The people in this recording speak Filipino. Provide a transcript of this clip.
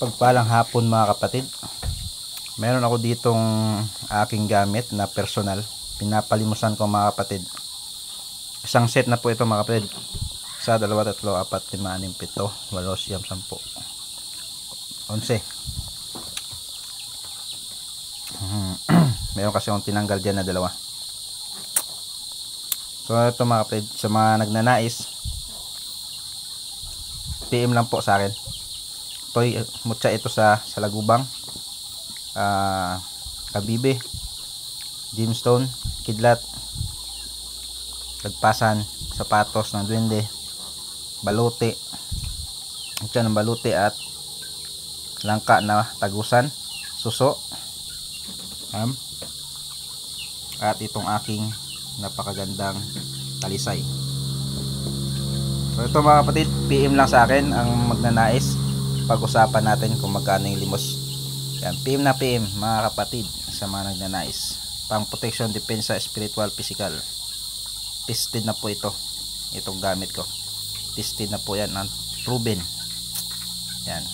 Pagpalang hapon mga kapatid, meron ako ditong aking gamit na personal, pinapalimusan ko mga kapatid. Isang set na po ito mga kapatid. 1, 2, 3, 4, 5, 6, 7, 8, 9, 10, 11. Meron kasi akong tinanggal dyan na 2. So ito mga kapatid, sa mga nagnanais, PM lang po sa akin. Mutya ito sa Lagubang, Kabibe, Gemstone, Kidlat, Lagpasan, sapatos ng duwende, baluti, mutya ng baluti at langka na tagusan, suso, at itong aking napakagandang talisay. So ito mga kapatid, PM lang sa akin ang magnanais. Pag-usapan natin kung magkano yung limos. Yan, PM na PM mga kapatid sa mga nagnanais. Pang protection, depensa, spiritual, physical. Tested na po ito. Itong gamit ko. Tested na po yan, proven. Yan.